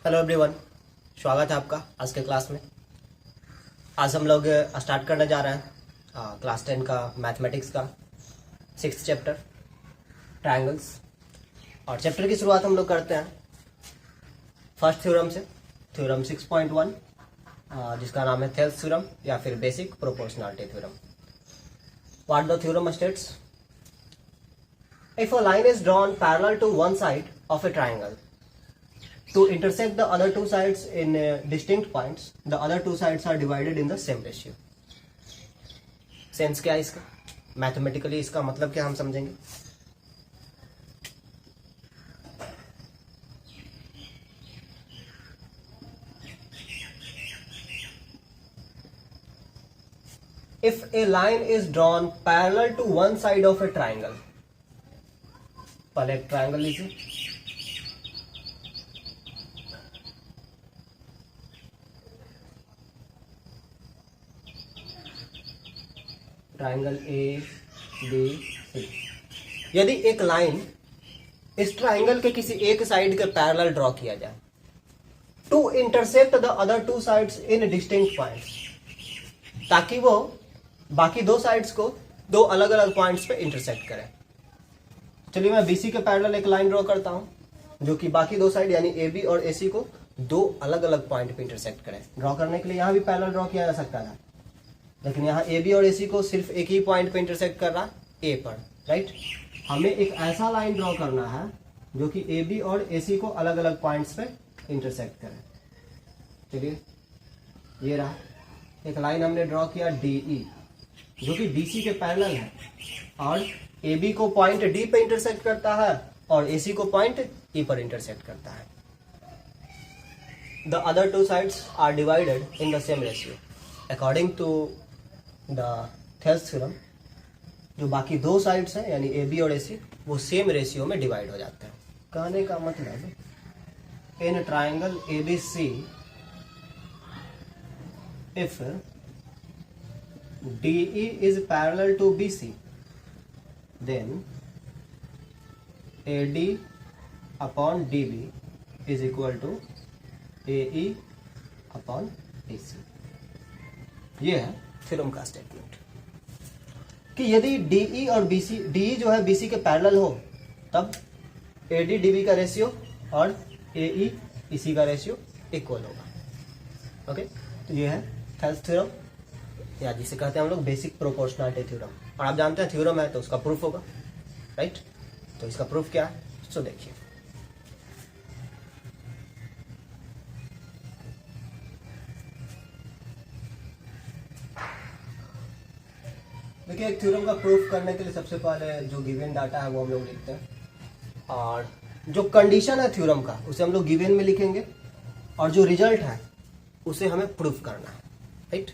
Hello everyone, स्वागत है आपका आज के क्लास में। आज हम लोग स्टार्ट करने जा रहे हैं क्लास 10 का मैथमेटिक्स का 6th चैप्टर ट्रायंगल्स। और चैप्टर की शुरुआत हम लोग करते हैं फर्स्ट थ्योरम से, थ्योरम 6.1 जिसका नाम है थेल्स थ्योरम या फिर basic proportionality theorem. What the theorem states, if a line is drawn parallel to one side of a triangle to intersect the other two sides in distinct points, the other two sides are divided in the same ratio. Sense क्या है इसका, mathematically इसका मतलब क्या हम समझेंगे। If a line is drawn parallel to one side of a triangle, पहले एक ट्रायंगल लीजिए, ट्रायंगल ए बी सी। यदि एक लाइन इस ट्रायंगल के किसी एक साइड के पैरेलल ड्रॉ किया जाए to intersect the other two sides in distinct points, ताकि वो बाकी दो साइड्स को दो अलग अलग पॉइंट्स पे इंटरसेक्ट करे। चलिए मैं बीसी के पैरेलल एक लाइन ड्रॉ करता हूं जो कि बाकी दो साइड यानी ए बी और ए सी को दो अलग अलग पॉइंट पे इंटरसेक्ट करे। ड्रॉ करने के लिए यहां भी पैरेलल ड्रॉ किया जा सकता था, लेकिन यहाँ ए बी और ए सी को सिर्फ एक ही पॉइंट पे इंटरसेक्ट कर रहा ए पर, राइट। हमें एक ऐसा लाइन ड्रॉ करना है जो कि ए बी और ए सी को अलग अलग पॉइंट्स पे इंटरसेक्ट करे। चलिए ये रहा एक लाइन हमने ड्रॉ किया डी ई जो कि बी सी के पैरेलल है और ए बी को पॉइंट डी पे इंटरसेक्ट करता है और ए सी को पॉइंट ई पर इंटरसेक्ट करता है। The other two sides are divided in the same ratio according to the Thales theorem. जो बाकी दो साइड्स हैं यानी ए बी और ए सी वो सेम रेशियो में डिवाइड हो जाते हैं। कहने का मतलब in triangle A B C if D E is parallel to B C then A D upon D B is equal to A E upon A C. ये है थ्योरम का स्टेटमेंट कि यदि डीई और बीसी, डीई जो है BC के parallel हो तब एडी डीबी का रेशियो और एई इसी का रेशियो इक्वल होगा। ओके, तो ये है थेल्स थ्योरम या जिसे कहते हैं हम लोग बेसिक प्रोपोर्शनलिटी थ्योरम। और आप जानते हैं थ्योरम है तो उसका प्रूफ होगा, राइट। तो इसका प्रूफ क्या है, तो देखिए देखिए एक थ्योरम का प्रूफ करने के लिए सबसे पहले जो गिवन डाटा है वो हम लोग लिखते हैं और जो कंडीशन है थ्योरम का उसे हम लोग गिवन में लिखेंगे और जो रिजल्ट है उसे हमें प्रूफ करना है, राइट।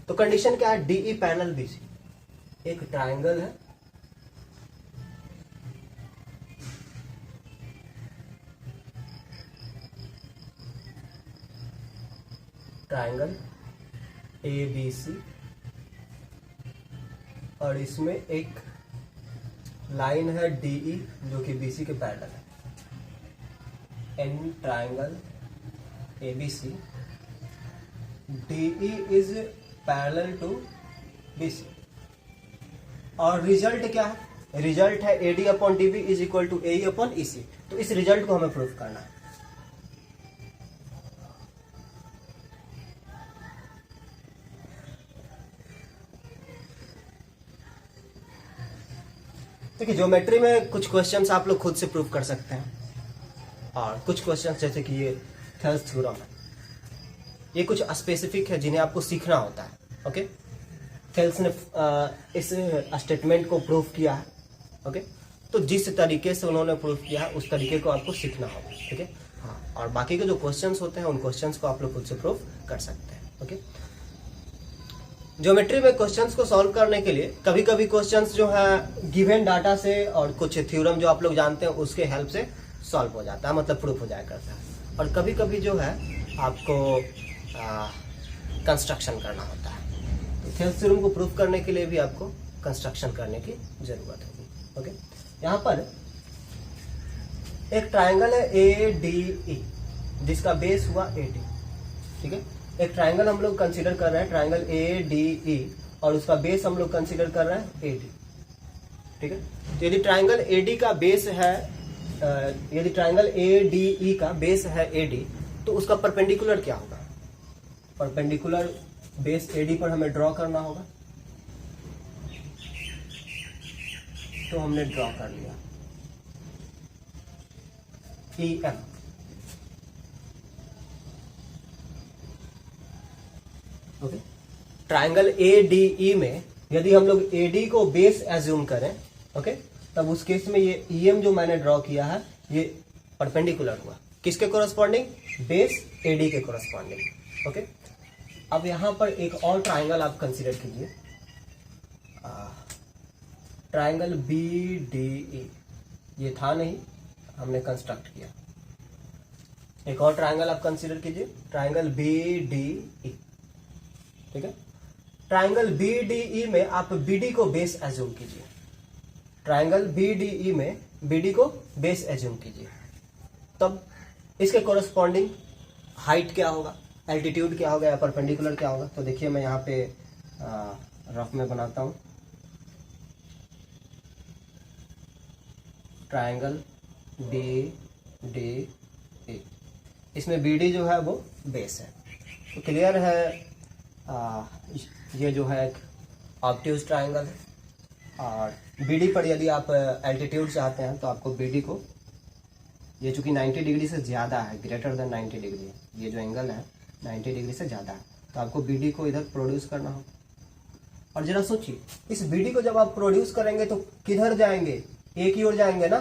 तो कंडीशन क्या है, डीई पैरेलल बीसी एक ट्रायंगल है ट्रायंगल ए बी सी और इसमें एक लाइन है डीई जो कि बीसी के पैरेलल है। In triangle A B C DE is parallel to BC और रिजल्ट क्या है, रिजल्ट है AD upon DB is equal to AE upon EC. तो इस रिजल्ट को हमें प्रूफ करना है। देखिए ज्योमेट्री में कुछ क्वेश्चंस आप लोग खुद से प्रूव कर सकते हैं और कुछ क्वेश्चंस जैसे कि ये थेल्स थ्योरम है ये कुछ स्पेसिफिक है जिन्हें आपको सीखना होता है। ओके, थेल्स ने इस स्टेटमेंट को प्रूव किया है। ओके, तो जिस तरीके से उन्होंने प्रूव किया है उस तरीके को आपको सीखना होगा, ठीक है। हाँ, और बाकी के जो क्वेश्चंस होते हैं उन क्वेश्चंस को आप लोग खुद से प्रूव कर सकते हैं। ओके, ज्योमेट्री में क्वेश्चंस को सॉल्व करने के लिए कभी कभी क्वेश्चंस जो है गिवन डाटा से और कुछ थ्योरम जो आप लोग जानते हैं उसके हेल्प से सॉल्व हो जाता है, मतलब प्रूफ हो जाया करता है। और कभी कभी जो है आपको कंस्ट्रक्शन करना होता है। तो थेल्स थ्योरम को प्रूफ करने के लिए भी आपको कंस्ट्रक्शन करने की जरूरत होगी। ओके, यहाँ पर एक ट्रायंगल है ए डी ई जिसका बेस हुआ AD, ठीक है। एक ट्राइंगल हम लोग कंसीडर कर रहे हैं, ट्राइंगल ADE, और उसका बेस हम लोग कंसीडर कर रहे हैं AD, ठीक है। तो यदि ट्राइंगल AD का बेस है, यदि ट्राइंगल ADE का बेस है AD, तो उसका परपेंडिकुलर क्या होगा? परपेंडिकुलर बेस AD पर हमें ड्रॉ करना होगा, तो हमने ड्रॉ कर लिया EM। ओके, ट्राइंगल ADE में यदि हम लोग AD को बेस एज्यूम करें, ओके, तब उस केस में ये EM जो मैंने ड्रॉ किया है ये परपेंडिकुलर हुआ किसके कोरस्पॉन्डिंग? बेस AD के कोरस्पॉन्डिंग। ओके, अब यहां पर एक और ट्राइंगल आप कंसीडर कीजिए, ट्राइंगल BDE। ये था नहीं, हमने कंस्ट्रक्ट किया। एक और ट्राइंगल आप कंसीडर कीजिए, ट्राइंगल BDE, ठीक है। ट्राइंगल BDE में आप BD को बेस एज्यूम कीजिए, ट्राइंगल BDE में BD को बेस एज्यूम कीजिए, तब इसके कोरस्पॉन्डिंग हाइट क्या होगा, एल्टीट्यूड क्या होगा, या परपेंडिकुलर क्या होगा? तो देखिए मैं यहाँ पे रफ में बनाता हूं, ट्राइंगल BDE, इसमें BD जो है वो बेस है, तो क्लियर है। ये जो है एक ऑब्ट्यूज ट्राइंगल है, और BD पर यदि आप एल्टीट्यूड चाहते हैं तो आपको BD को, ये चूंकि 90 डिग्री से ज़्यादा है, ग्रेटर देन 90 डिग्री है, ये जो एंगल है 90 डिग्री से ज़्यादा है, तो आपको BD को इधर प्रोड्यूस करना होगा। और जरा सोचिए, इस BD को जब आप प्रोड्यूस करेंगे तो किधर जाएंगे? एक ही ओर जाएंगे ना।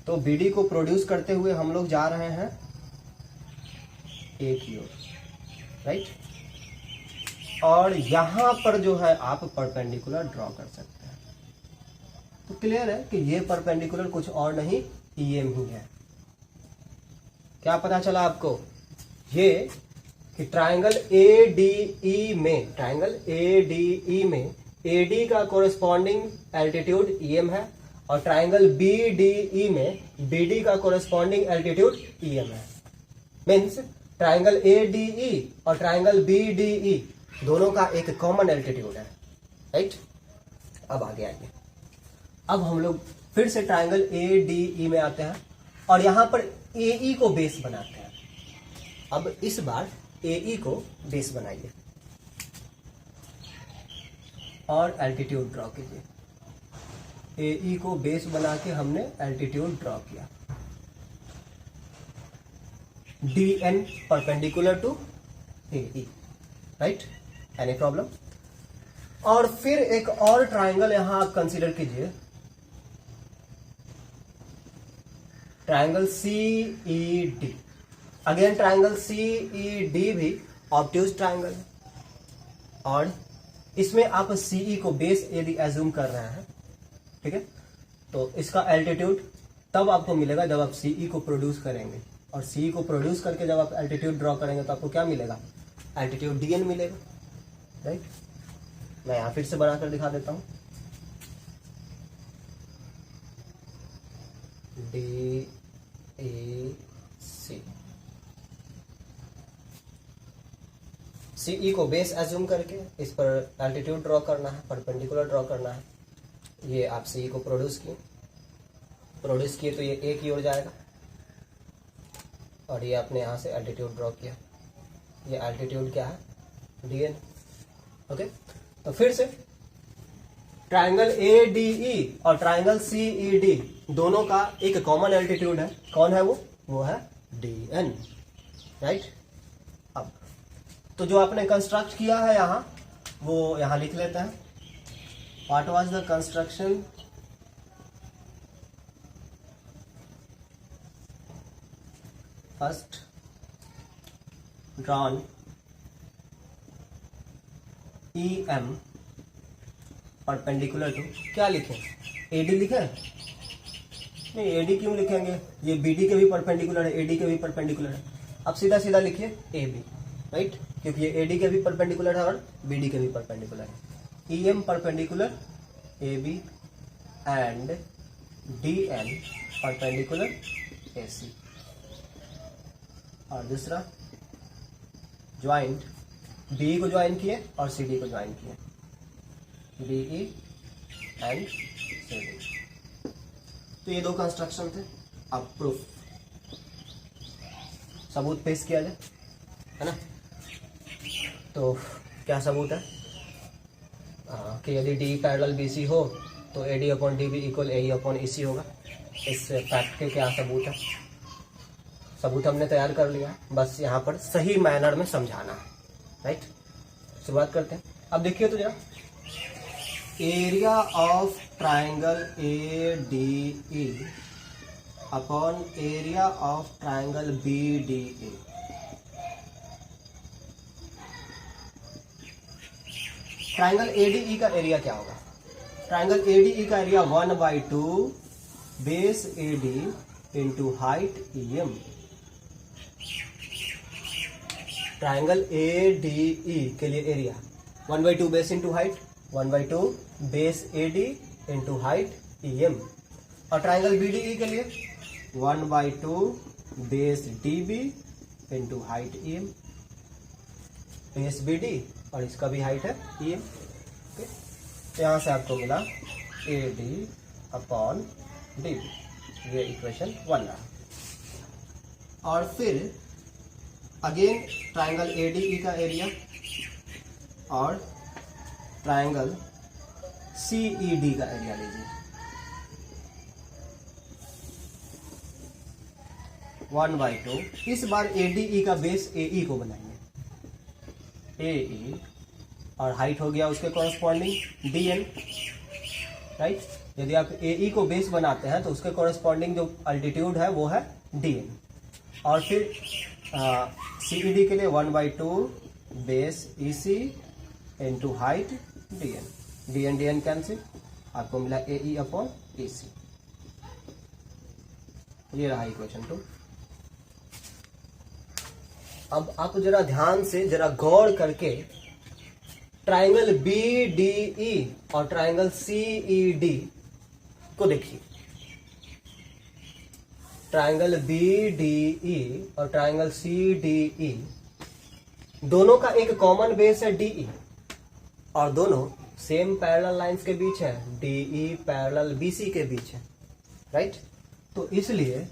तो BD को प्रोड्यूस करते हुए हम लोग जा रहे हैं एक ही ओर, राइट। और यहां पर जो है आप परपेंडिकुलर ड्रॉ कर सकते हैं, तो क्लियर है कि ये परपेंडिकुलर कुछ और नहीं EM ही है। क्या पता चला आपको? ये कि ट्राइंगल ADE में, ट्राइंगल ADE में AD का कोरस्पॉन्डिंग एल्टीट्यूड EM है, और ट्राइंगल BDE में BD का कोरस्पॉन्डिंग एल्टीट्यूड EM है। मीन्स ट्राइंगल ADE और ट्राइंगल BDE दोनों का एक कॉमन एल्टीट्यूड है, राइट। अब आगे आइए, अब हम लोग फिर से ट्राइंगल ADE में आते हैं और यहां पर AE को बेस बनाते हैं। अब इस बार AE को बेस बनाइए और एल्टीट्यूड ड्रॉ कीजिए। AE को बेस बना के हमने एल्टीट्यूड ड्रॉ किया, DN perpendicular to AE, right. Any problem? और फिर एक और ट्राइंगल यहां आप कंसीडर कीजिए, triangle CED। Again triangle CED भी ऑब्ट्यूज ट्राइंगल है, और इसमें आप CE को बेस यदि एज्यूम कर रहे हैं, ठीक है, तो इसका एल्टीट्यूड तब आपको मिलेगा जब आप CE को प्रोड्यूस करेंगे, और CE को प्रोड्यूस करके जब आप एल्टीट्यूड ड्रॉ करेंगे तो आपको क्या मिलेगा? एल्टीट्यूड DN मिलेगा, राइट। मैं यहां फिर से बनाकर दिखा देता हूं, DAC। CE को बेस एज्यूम करके इस पर एल्टीट्यूड ड्रॉ करना है, परपेंडिकुलर ड्रॉ करना है। ये आप CE को प्रोड्यूस किए तो ये एक ही ओर जाएगा, और ये आपने यहां से एल्टीट्यूड ड्रॉ किया, ये एल्टीट्यूड क्या है? DN। ओके, तो फिर से ट्राइंगल ADE और ट्राइंगल CED दोनों का एक कॉमन एल्टीट्यूड है। कौन है वो? वो है DN, राइट। अब तो जो आपने कंस्ट्रक्ट किया है यहां, वो यहां लिख लेते हैं। What was the construction? First drawn EM perpendicular to, क्या लिखें? AD लिखें? नहीं, AD क्यों लिखेंगे? ये BD के भी परपेंडिकुलर है, AD के भी परपेंडिकुलर है। अब सीधा सीधा लिखिए AB, राइट, क्योंकि ये AD के भी परपेंडिकुलर है और BD के भी परपेंडिकुलर है। EM perpendicular AB and DN perpendicular AC। और दूसरा ज्वाइंट बी को ज्वाइन किए और सी डी को ज्वाइन किए, B E and C D. तो ये दो कंस्ट्रक्शन थे। अब प्रूफ सबूत पेश किया जाए, है ना। तो क्या सबूत है कि यदि डी पैरेलल बी सी हो तो A D upon D B equal A E upon E C होगा। इस फैक्ट के क्या सबूत है? सबूत हमने तैयार कर लिया, बस यहाँ पर सही मैनर में समझाना है, राइट। शुरुआत करते हैं। अब देखिए तो जरा, area of triangle A D E upon area of triangle B D A. Triangle ADE का एरिया क्या होगा? ट्राइंगल एडीई का area 1/2 base AD into height EM. Triangle ADE के लिए area 1/2 base into height, 1/2 base AD into height EM. और triangle BDE के लिए 1/2 base DB into height EM, base BD और इसका भी हाइट है ईएम। ओके, तो यहां से आपको मिला ए डी अपॉन डी, ये इक्वेशन 1 रहा। और फिर अगेन ट्राइंगल एडीई का एरिया और ट्राइंगल सीईडी का एरिया लीजिए, 1/2। इस बार एडीई का बेस एई को बनाएंगे, एई, और हाइट हो गया उसके कॉरेस्पॉन्डिंग डीएन, राइट। यदि आप एई को बेस बनाते हैं तो उसके कॉरेस्पॉन्डिंग जो अल्टीट्यूड है वो है डीएन। और फिर सीईडी के लिए 1/2 base EC into height DN, DN DN cancel, आपको मिला एई अपॉन ईसी। ये रहा इक्वेशन 2। अब आप जरा ध्यान से जरा गौर करके ट्राइंगल बीडीई और ट्राइंगल सीईडी को देखिए। ट्राइंगल बीडीई और ट्राइंगल सीडीई दोनों का एक कॉमन बेस है डीई, और दोनों सेम पैरेलल लाइंस के बीच है, डीई पैरेलल बीसी के बीच है, राइट। तो इसलिए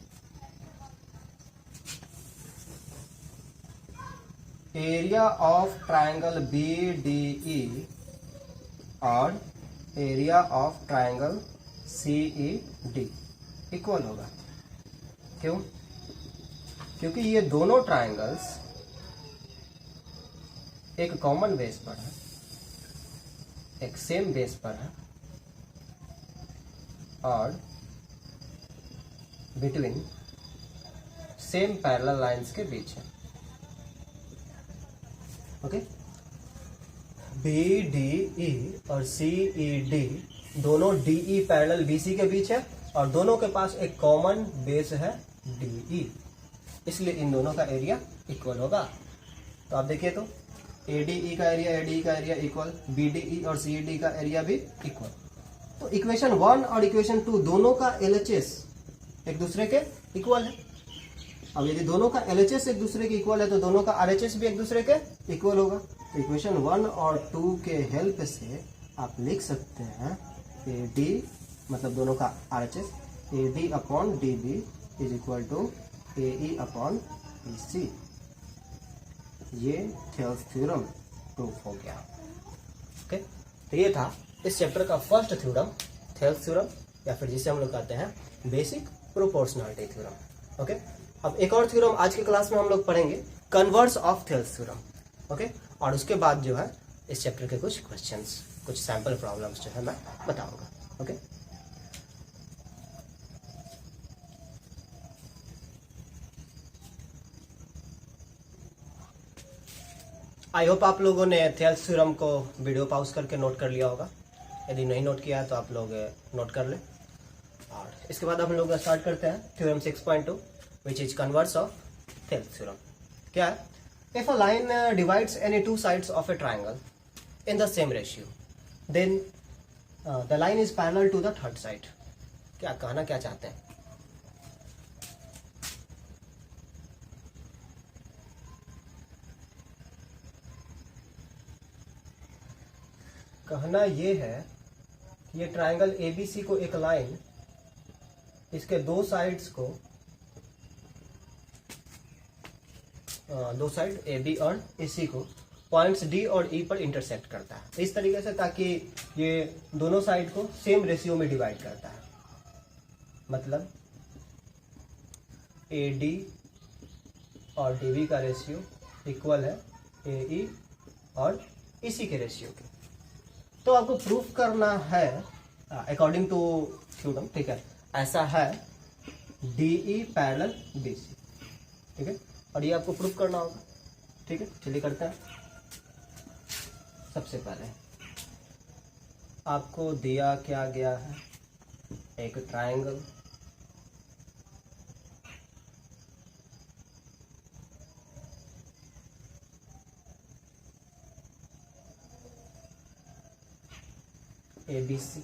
एरिया ऑफ ट्राइंगल बीडीई और area of triangle CED equal होगा। क्यों? क्योंकि ये दोनों ट्राइंगल्स एक कॉमन बेस पर है, एक सेम बेस पर है, और बिटवीन सेम पैरेलल लाइंस के बीच है। ओके, बीडीई और सीईडी दोनों डीई पैरेलल बीसी के बीच है, और दोनों के पास एक कॉमन बेस है डीई, इसलिए इन दोनों का एरिया इक्वल होगा। तो आप देखिए तो एडीई का एरिया इक्वल, बीडीई और सीईडी का एरिया भी इक्वल। तो इक्वेशन 1 और इक्वेशन 2 दोनों का एलएचएस एक दूसरे के इक्वल है। अब यदि दोनों का एलएचएस एक दूसरे के इक्वल है तो दोनों का आरएचएस भी एक दूसरे के इक्वल होगा। तो इक्वेशन 1 और 2 के हेल्प से आप लिख सकते हैं एडी मतलब दोनों का RHS, AD upon DB is equal to AE upon EC. ये थेल्स थ्योरम प्रूफ हो गया। ओके, तो ये था इस चैप्टर का फर्स्ट थ्योरम, थेल्स थ्योरम, या फिर जिसे हम लोग कहते हैं बेसिक प्रोपोर्शनलिटी थ्योरम। ओके, अब एक और थ्योरम आज की क्लास में हम लोग पढ़ेंगे, converse of Thales theorem. Okay, और उसके बाद जो है इस चैप्टर के कुछ क्वेश्चंस, कुछ सैंपल प्रॉब्लम्स जो है मैं बताऊंगा। ओके, आई होप आप लोगों ने थेल्स थ्योरम को वीडियो पॉज करके नोट कर लिया होगा। यदि नहीं नोट किया है तो आप लोग नोट कर लें। और इसके बाद हम लोग स्टार्ट करते हैं theorem 6.2 which is converse of Thales theorem. क्या है? If a line divides any two sides of a triangle in the same ratio then the line is parallel to the third side. क्या कहना क्या चाहते हैं? कहना ये है कि ये ट्रायंगल ABC को एक लाइन इसके दो साइड्स को दो साइड AB और AC को पॉइंट्स D और E पर इंटरसेक्ट करता है इस तरीके से, ताकि ये दोनों साइड को सेम रेशियो में डिवाइड करता है। मतलब AD और DB का रेशियो इक्वल है AE और EC के रेशियो के। तो आपको प्रूफ करना है अकॉर्डिंग टू थ्योरम, ठीक है, ऐसा है DE पैरेलल BC, ठीक है, और ये आपको प्रूफ करना होगा, ठीक है। चलिए करते हैं। सबसे पहले आपको दिया क्या गया है, एक ट्रायंगल ABC,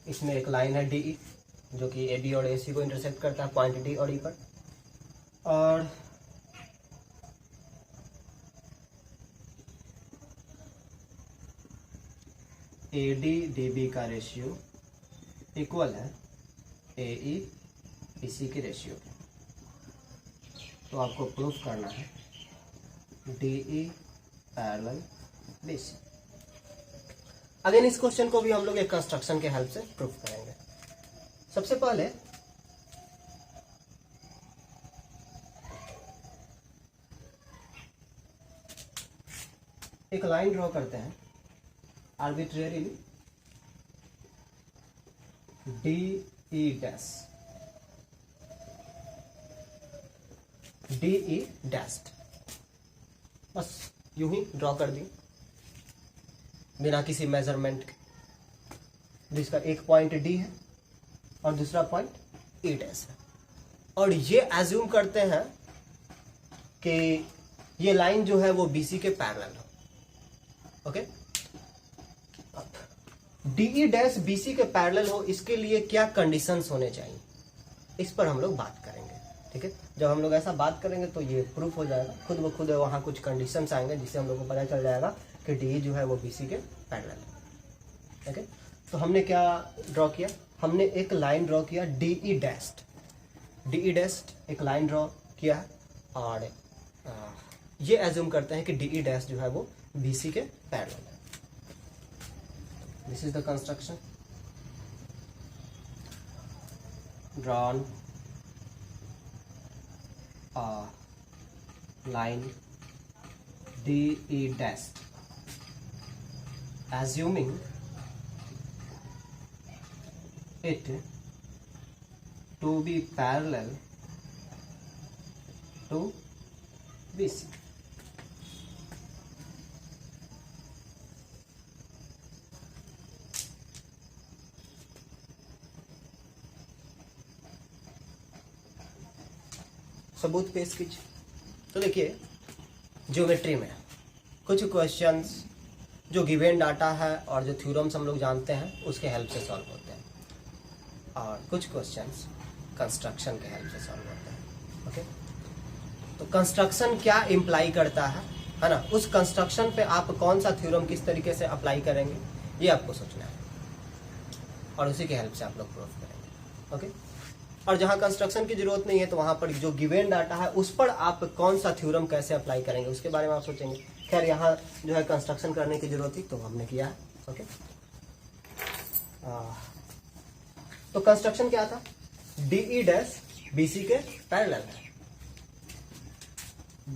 इसमें एक लाइन है DE जो कि AB और AC को इंटरसेक्ट करता है पॉइंट D और E पर, और AD DB का रेशियो इक्वल है AE EC के रेशियो के। तो आपको प्रूफ करना है DE पैरेलल BC। अगेन इस क्वेश्चन को भी हम लोग एक कंस्ट्रक्शन के हेल्प से प्रूफ करेंगे। सबसे पहले एक लाइन ड्रॉ करते हैं arbitrarily DE dash, DE dashed, बस यूं ही ड्रॉ कर दी बिना किसी मेजरमेंट के, जिसका एक पॉइंट D है और दूसरा पॉइंट E डैश है। और ये एज्यूम करते हैं कि ये लाइन जो है वो BC के पैरेलल हो। ओके, DE डैश BC के पैरेलल हो, इसके लिए क्या कंडीशंस होने चाहिए, इस पर हम लोग बात करेंगे, ठीक है। जब हम लोग ऐसा बात करेंगे तो ये प्रूफ हो जाएगा खुद ब खुद, वहाँ कुछ कंडीशंस आएंगे जिससे हम लोग को पता चल जाएगा कि DE जो है वो BC के पैरेलल है। ओके, तो हमने क्या ड्रॉ किया, हमने एक लाइन ड्रॉ किया DE डैश्ड, DE डैश्ड एक लाइन ड्रॉ किया और ये एज्यूम करते हैं कि DE डैश जो है वो BC के पैरेलल है। This is the construction drawn line DE dash assuming it to be parallel to BC। सबूत पेश कीजिए। तो देखिए, ज्योमेट्री में कुछ क्वेश्चंस जो गिवन डाटा है और जो थ्योरम्स हम लोग जानते हैं उसके हेल्प से सॉल्व होते हैं, और कुछ क्वेश्चंस कंस्ट्रक्शन के हेल्प से सॉल्व होते हैं। ओके, तो कंस्ट्रक्शन क्या इम्प्लाई करता है ना, उस कंस्ट्रक्शन पे आप कौन सा थ्योरम किस तरीके से अप्लाई करेंगे ये आपको सोचना है, और उसी के हेल्प से आप लोग प्रूफ करेंगे। ओके, और जहाँ कंस्ट्रक्शन की जरूरत नहीं है तो वहां पर जो गिवन डाटा है उस पर आप कौन सा थ्योरम कैसे अप्लाई करेंगे उसके बारे में आप सोचेंगे। खैर यहाँ जो है कंस्ट्रक्शन करने की जरूरत थी तो हमने किया है। ओके, तो कंस्ट्रक्शन क्या था, DE डैश BC के पैरेलल है,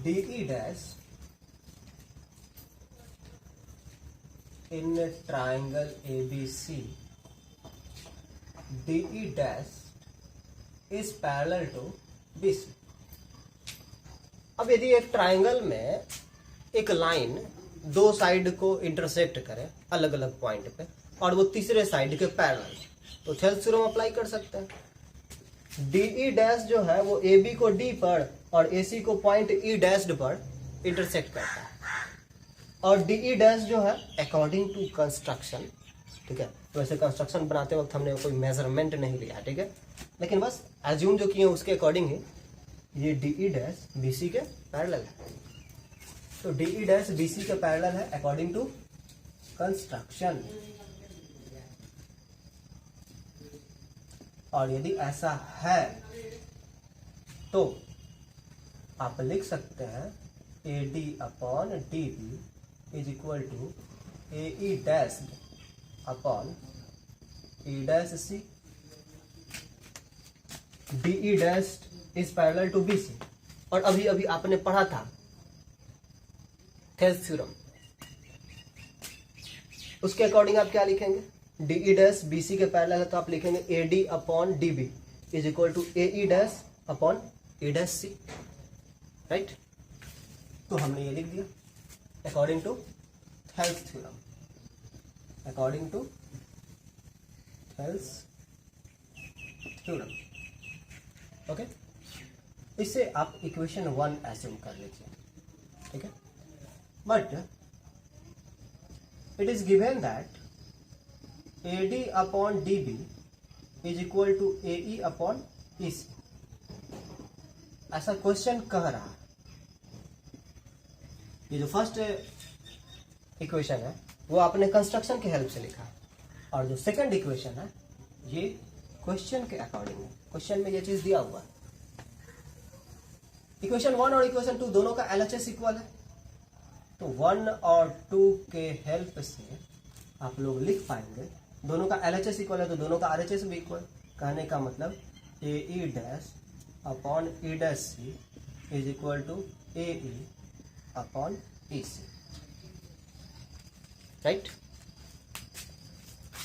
DE dash in triangle ABC DE dash is parallel to BC। अब यदि एक ट्राइंगल में एक लाइन दो साइड को इंटरसेक्ट करे अलग अलग पॉइंट पे और वो तीसरे साइड के पैरेलल, तो थेल्स थ्योरम अप्लाई कर सकते हैं। DE डैश जो है वो AB को D पर और AC को पॉइंट E डैश्ड पर इंटरसेक्ट करता है, और DE डैश जो है अकॉर्डिंग टू कंस्ट्रक्शन, ठीक है, वैसे कंस्ट्रक्शन बनाते वक्त हमने कोई मेजरमेंट नहीं लिया, ठीक है, लेकिन बस एज्यूम जो किए उसके अकॉर्डिंग ही ये DE डैश BC के पैरेलल है। तो DE डैश BC के पैरेलल है अकॉर्डिंग टू कंस्ट्रक्शन। और यदि ऐसा है तो आप लिख सकते हैं AD upon DB is equal to AE dash upon E dash C। DE dash is parallel to BC। और अभी अभी आपने पढ़ा था थेल्स थ्योरम, उसके अकॉर्डिंग आप क्या लिखेंगे? DE डैश BC के पैरेलल है तो आप लिखेंगे AD upon DB is equal to AE dash upon E dash C, right. तो हमने ये लिख दिया according to Thales theorem, according to Thales theorem. Okay, इससे आप इक्वेशन 1 एज्यूम कर लीजिए, ठीक है। But it is given that AD upon DB is equal to AE upon EC। ऐसा क्वेश्चन कह रहा है। ये जो फर्स्ट इक्वेशन है वो आपने कंस्ट्रक्शन के हेल्प से लिखा, और जो सेकंड इक्वेशन है ये क्वेश्चन के अकॉर्डिंग है। क्वेश्चन में ये चीज दिया हुआ है। इक्वेशन 1 और इक्वेशन 2 दोनों का LHS इक्वल है, तो 1 और 2 के हेल्प से आप लोग लिख पाएंगे दोनों का LHS इक्वल है तो दोनों का RHS भी इक्वल। कहने का मतलब AE dash upon E dash C is equal to AE upon EC, right.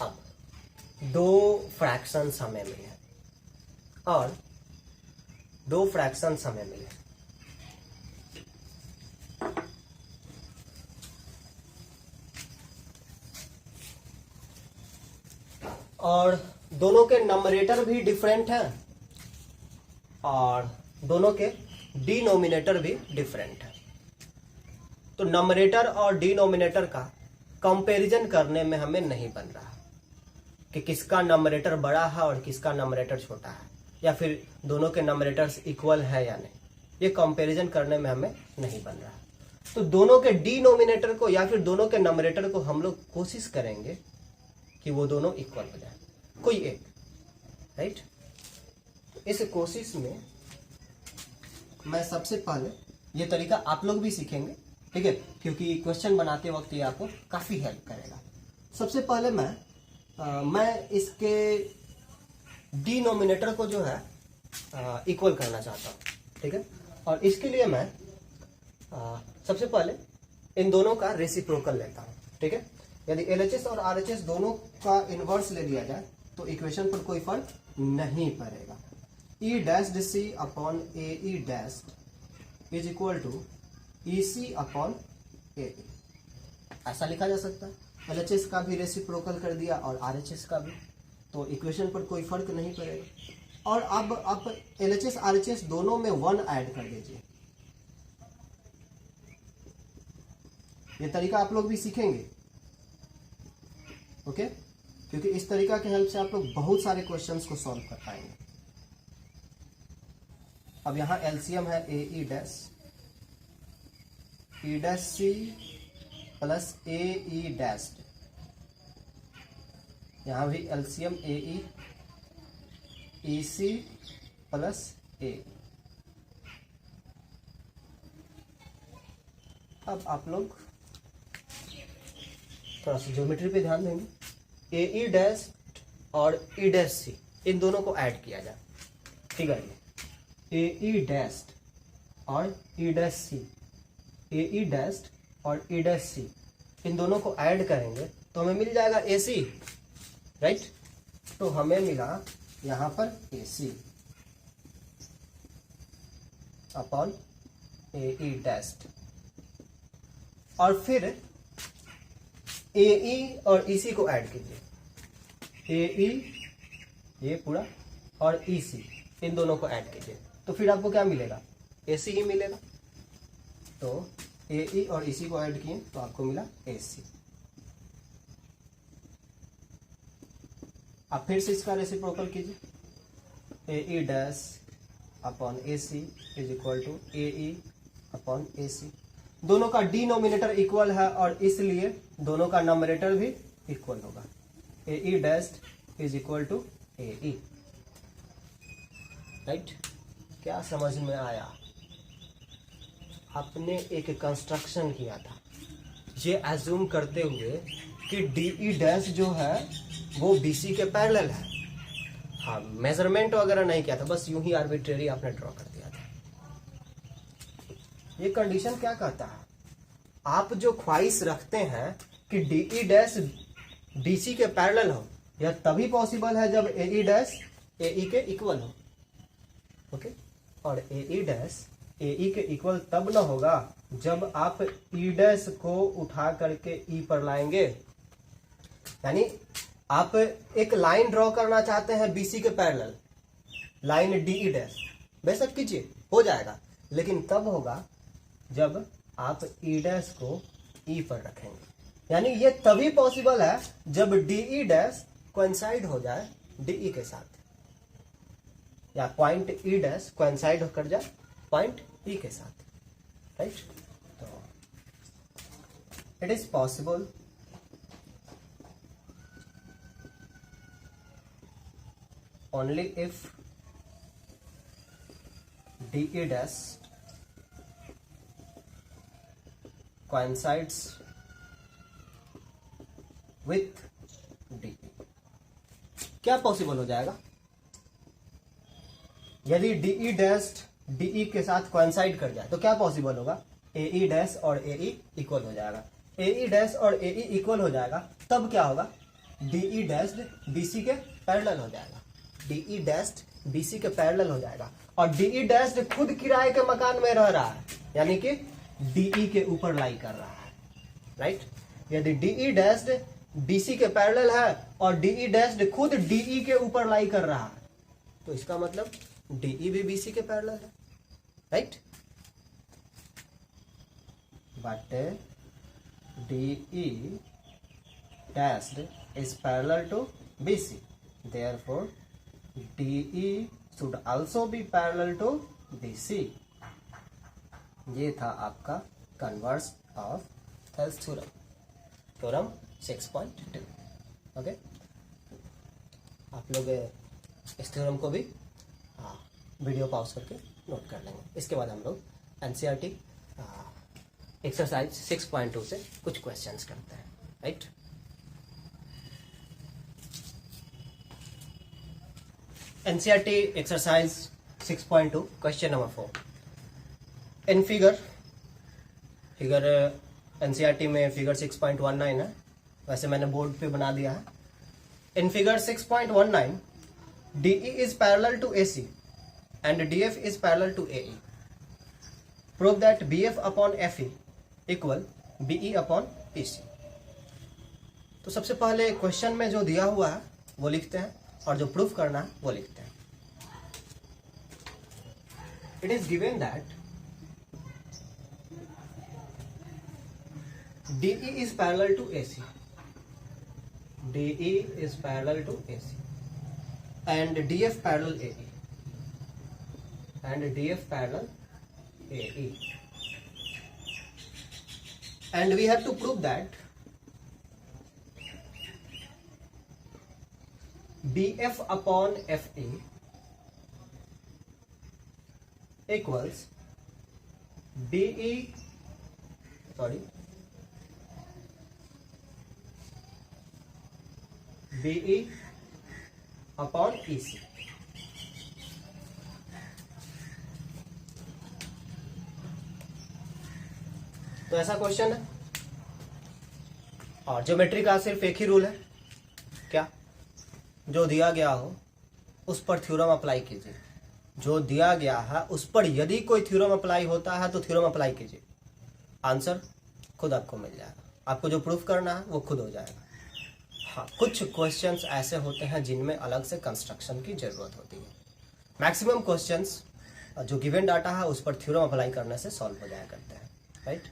अब दो फ्रैक्शंस हमें मिले और दो फ्रैक्शंस हमें मिले, और दोनों के नंबरेटर भी डिफरेंट है और दोनों के डिनोमिनेटर भी डिफरेंट है। तो नंबरेटर और डिनोमिनेटर का कंपैरिजन करने में हमें नहीं बन रहा कि किसका नंबरेटर बड़ा है और किसका नंबरेटर छोटा है, या फिर दोनों के नंबरेटर्स इक्वल है या नहीं, ये कंपैरिजन करने में हमें नहीं बन रहा। तो दोनों के डिनोमिनेटर को या फिर दोनों के नंबरेटर को हम लोग कोशिश करेंगे कि वो दोनों इक्वल हो जाए, कोई एक, राइट। इस कोशिश में मैं सबसे पहले ये तरीका आप लोग भी सीखेंगे, ठीक है, क्योंकि क्वेश्चन बनाते वक्त ये आपको काफी हेल्प करेगा। सबसे पहले मैं इसके डिनोमिनेटर को जो है इक्वल करना चाहता हूँ, ठीक है। और इसके लिए मैं सबसे पहले इन दोनों का रेसिप्रोकल लेता हूँ, ठीक है। यदि LHS और RHS दोनों का इनवर्स ले लिया जाए तो इक्वेशन पर कोई फर्क नहीं पड़ेगा। E dash C upon AE dash is equal to EC upon AE, ऐसा लिखा जा सकता है। LHS का भी रेसिप्रोकल कर दिया और RHS का भी, तो इक्वेशन पर कोई फर्क नहीं पड़ेगा। और अब आप LHS RHS दोनों में 1 ऐड कर दीजिए। ये तरीका आप लोग भी सीखेंगे, ओके, क्योंकि इस तरीका के हेल्प से आप लोग बहुत सारे क्वेश्चंस को सॉल्व कर पाएंगे। अब यहां एलसीएम है AE dash E dash C plus AE dash, यहां भी LCM AE EC plus A। अब आप लोग थोड़ा सा ज्योमेट्री पे ध्यान देंगे। AE डैश और E डैश C इन दोनों को ऐड किया जाए, ठीक है। AE डैश और E dash C, AE dash और E डैश C इन दोनों को ऐड करेंगे तो हमें मिल जाएगा AC, राइट। तो हमें मिला यहां पर AC अपॉन AE डैश, और फिर AE और EC को ऐड कीजिए। AE ये पूरा और EC इन दोनों को ऐड कीजिए तो फिर आपको क्या मिलेगा? AC ही मिलेगा। तो AE और EC को ऐड किए तो आपको मिला AC। आप फिर से इसका रेसिप्रोकल कीजिए। AE dash upon A C is equal to A E upon A C. दोनों का डिनोमिनेटर इक्वल है और इसलिए दोनों का नंबरेटर भी इक्वल होगा। A E dashed is equal to A E. Right, क्या समझ में आया? आपने एक कंस्ट्रक्शन किया था ये एज्यूम करते हुए कि डी ई डैश जो है वो बी सी के पैरेलल है। हाँ, मेजरमेंट वगैरह नहीं किया था, बस यूं ही आर्बिट्रेरी आपने ड्रॉ कर दिया था। ये कंडीशन क्या कहता है? आप जो ख्वाहिश रखते हैं कि D E dash D C के पैरेलल हो, यह तभी पॉसिबल है जब ए ई डैश ए ई के इक्वल हो। ओके, और ए ई डैश ए ई के इक्वल तब ना होगा जब आप ई डैश को उठा करके ई पर लाएंगे। यानी आप एक लाइन ड्रॉ करना चाहते हैं बीसी के parallel, line D E dash, बेशक कीजिए, हो जाएगा, लेकिन तब होगा जब आप ई डैश को ई पर रखेंगे। यानी ये तभी पॉसिबल है जब डी ई डैश कोइंसाइड हो जाए डी ई के साथ, या पॉइंट ई डैश कोइंसाइड होकर जाए पॉइंट ई के साथ। राइट, तो it is possible only if DE dash coincides with DE। क्या पॉसिबल हो जाएगा? यदि DE डैश DE के साथ कोइंसाइड कर जाए तो क्या पॉसिबल होगा? AE डैश और AE इक्वल हो जाएगा। AE डैश और AE इक्वल हो जाएगा तब क्या होगा? DE डैश BC के पैरेलल हो जाएगा। DE डैश BC के पैरेलल हो जाएगा और DE डैश खुद किराए के मकान में रह रहा है, यानी कि DE के ऊपर लाई कर रहा है। राइट, यदि DE डैश BC के पैरेलल है और DE डैश खुद DE के ऊपर लाई कर रहा है, तो इसका मतलब DE भी BC के पैरेलल है। Right, but DE dash is parallel to BC, therefore DE should also be parallel to BC। ये था आपका converse of Thales theorem, theorem 6.2। Okay, आप लोग इस थ्योरम को भी वीडियो पॉज करके नोट कर लेंगे। इसके बाद हम लोग एनसीईआरटी एक्सरसाइज 6.2 से कुछ क्वेश्चंस करते हैं। Right, NCERT exercise 6.2 question number 4। In figure NCERT में फिगर 6.19 है, वैसे मैंने बोर्ड पे बना दिया है। In figure 6.19 DE is parallel to AC and DF is parallel to AE। Prove that BF upon FE equal BE upon PC। तो सबसे पहले क्वेश्चन में जो दिया हुआ है वो लिखते हैं और जो प्रूफ करना है वो लिखते हैं। It is given that DE is parallel to AC, DE is parallel to AC and DF parallel AE and DF parallel AE, and we have to prove that BF upon FE equals BE upon EC। तो ऐसा question है और geometry का सिर्फ एक ही rule है, क्या? जो दिया गया हो उस पर थ्योरम अप्लाई कीजिए। जो दिया गया है उस पर यदि कोई थ्योरम अप्लाई होता है तो थ्योरम अप्लाई कीजिए, आंसर खुद आपको मिल जाएगा। आपको जो प्रूफ करना है वो खुद हो जाएगा। हाँ, कुछ क्वेश्चंस ऐसे होते हैं जिनमें अलग से कंस्ट्रक्शन की जरूरत होती है। मैक्सिमम क्वेश्चंस जो गिवन डाटा है उस पर थ्योरम अप्लाई करने से सॉल्व हो जाया करते हैं। राइट,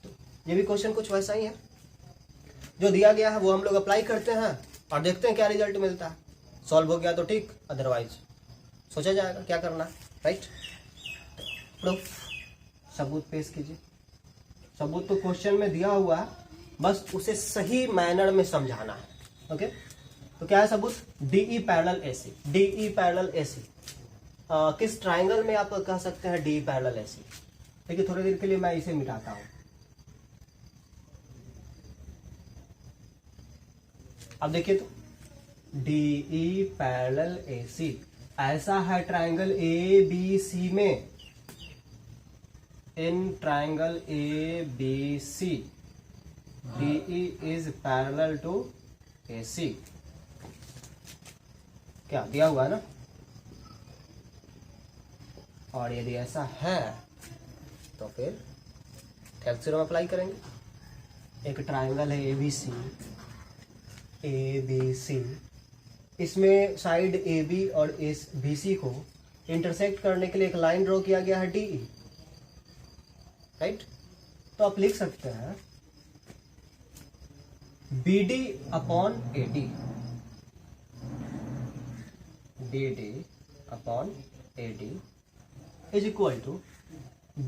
तो ये भी क्वेश्चन कुछ वैसा ही है। जो दिया गया है वो हम लोग अप्लाई करते हैं और देखते हैं क्या रिजल्ट मिलता है। सॉल्व हो गया तो ठीक, अदरवाइज सोचा जाएगा क्या करना है। राइट। प्रूफ, सबूत पेश कीजिए। सबूत तो क्वेश्चन में दिया हुआ है, बस उसे सही मैनर में समझाना है। ओके, तो क्या है सबूत? DE parallel AC। DE parallel AC किस ट्राइंगल में आप कह सकते हैं DE पैरेलल AC? देखिए थोड़ी देर के लिए मैं इसे मिटाता हूं। अब देखिए तो DE पैरेलल AC ऐसा है ट्राइंगल ABC में। In triangle ABC DE is parallel to AC। क्या दिया हुआ है ना? और यदि ऐसा है तो फिर थेल्स थ्योरम अप्लाई करेंगे। एक ट्राइंगल है ABC, इसमें साइड AB और BC को इंटरसेक्ट करने के लिए एक लाइन ड्रॉ किया गया है DE, राइट। तो आप लिख सकते हैं BD upon AD, BD upon AD is equal to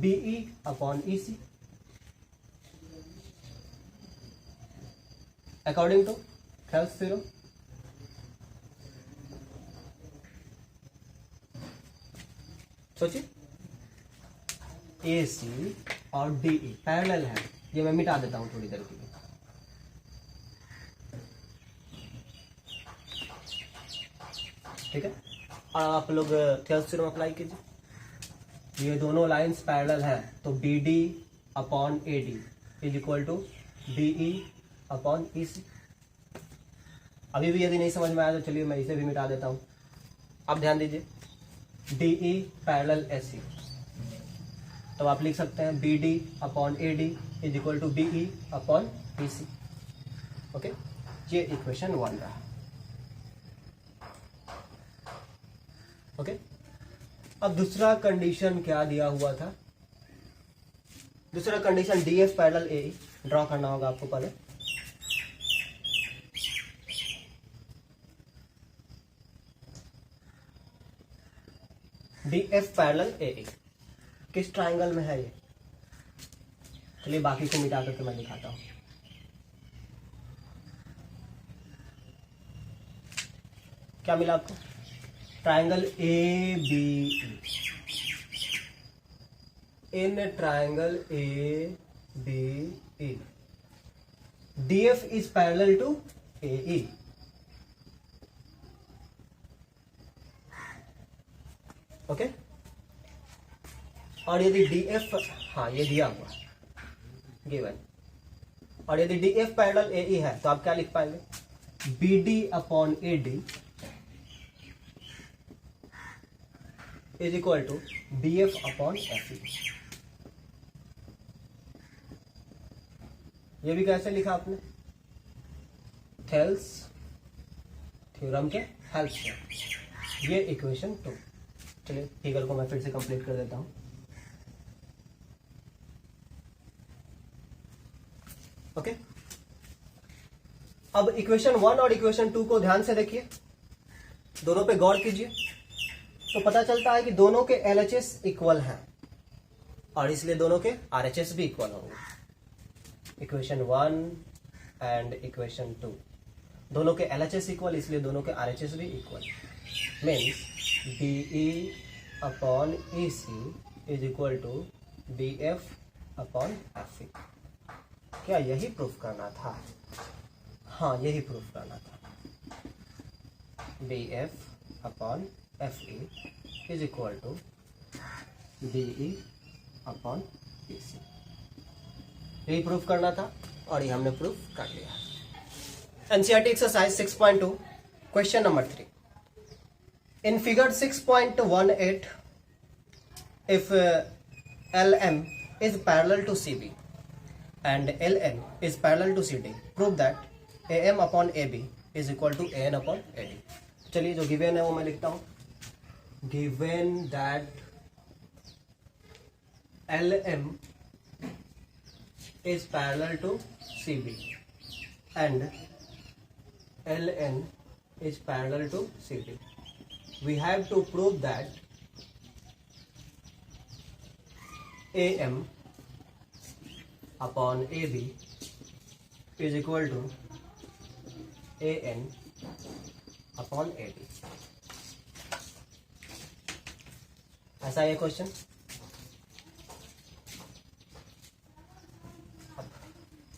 BE upon EC according to Thales theorem. सोचिए, AC और DE पैरेलल है। ये मैं मिटा देता हूं थोड़ी देर के लिए। ठीक है, और आप लोग थेल्स थ्योरम अप्लाई कीजिए। ये दोनों लाइंस पैरेलल है, तो BD upon AD is equal to BE upon EC। अभी भी यदि नहीं समझ में आया तो चलिए मैं इसे भी मिटा देता हूं। आप ध्यान दीजिए, DE पैरेलल AC, तो आप लिख सकते हैं BD upon AD is equal to BE upon EC। Okay, ये इक्वेशन 1 रहा। ओके, अब दूसरा कंडीशन क्या दिया हुआ था? दूसरा condition DF parallel AE draw करना होगा आपको पहले। DF पैरेलल AE किस ट्राइंगल में है ये? चलिए बाकी को मिटा करके मैं दिखाता हूं। क्या मिला आपको? Triangle ABE। In triangle ABE DF is parallel to AE। Okay, और यदि DF, हाँ ये दिया हुआ गिवन, और यदि DF पैरेलल AE है तो आप क्या लिख पाएंगे? BD upon AD is equal to BF upon FE। ये भी कैसे लिखा आपने? थेल्स थ्योरम के हेल्प से। ये इक्वेशन 2। चलिए फिगर को मैं फिर से कंप्लीट कर देता हूं। ओके, अब इक्वेशन 1 और इक्वेशन 2 को ध्यान से देखिए, दोनों पे गौर कीजिए, तो पता चलता है कि दोनों के LHS इक्वल हैं और इसलिए दोनों के RHS भी इक्वल होंगे। इक्वेशन 1 एंड इक्वेशन 2 दोनों के LHS इक्वल, इसलिए दोनों के RHS भी equal. Means BE upon EC is equal to BF upon FE। क्या यही प्रूफ करना था? हाँ, यही प्रूफ करना था। BF upon FE is equal to BE upon EC। यही प्रूफ करना था और ये हमने प्रूफ कर लिया। NCERT exercise 6.2 question number 3। In figure 6.18, if LM is parallel to CB and LN is parallel to CD, prove that AM upon AB is equal to AN upon AD। चलिए जो given है वो मैं लिखता हूं। Given that LM is parallel to CB and LN is parallel to CD, we have to prove that AM upon AB is equal to AN upon AB। ऐसा है question.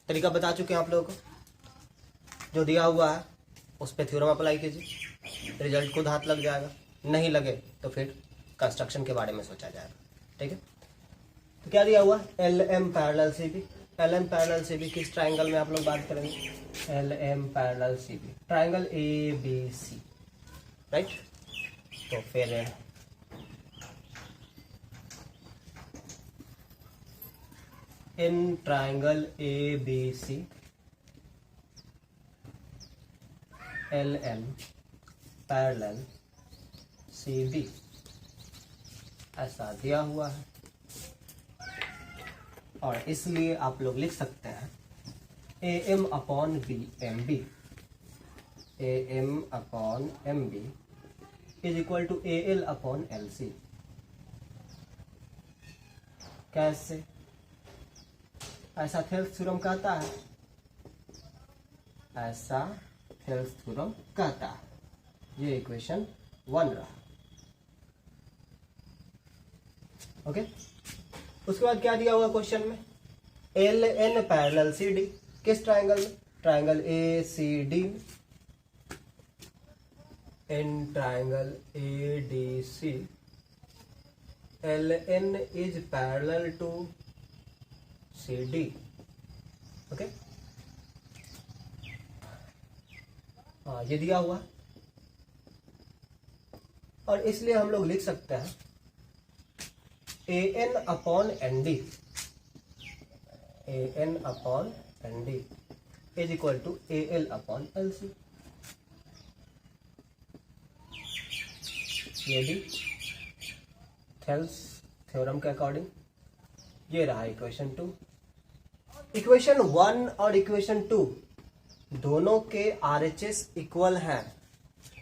तरीका बता चुके हैं आप लोगों को। जो दिया हुआ है उस पर थ्योरम अप्लाई कीजिए, रिजल्ट खुद हाथ लग जाएगा। नहीं लगे तो फिर कंस्ट्रक्शन के बारे में सोचा जाएगा। ठीक है, तो क्या दिया हुआ? LM parallel CB। LM parallel CB किस ट्राइंगल में आप लोग बात करेंगे? LM parallel CB triangle ABC, right. तो फिर इन triangle ABC LM parallel CB ऐसा दिया हुआ है, और इसलिए आप लोग लिख सकते हैं AM upon B MB, AM upon MB is equal to AL upon LC। कैसे? ऐसा थेल्स थ्योरम कहता है, ऐसा थेल्स थ्योरम कहता है। ये इक्वेशन 1 रहा। ओके, उसके बाद क्या दिया हुआ क्वेश्चन में? LN पैरेलल CD किस ट्राइंगल में? Triangle ACD। In triangle ADC LN is parallel to CD। Okay, हाँ ये दिया हुआ, और इसलिए हम लोग लिख सकते हैं AN upon ND, AN upon ND is equal to AL upon LC। ये भी थेल्स थ्योरम के अकॉर्डिंग ये रहा इक्वेशन 2। इक्वेशन 1 और इक्वेशन 2 दोनों के RHS इक्वल हैं,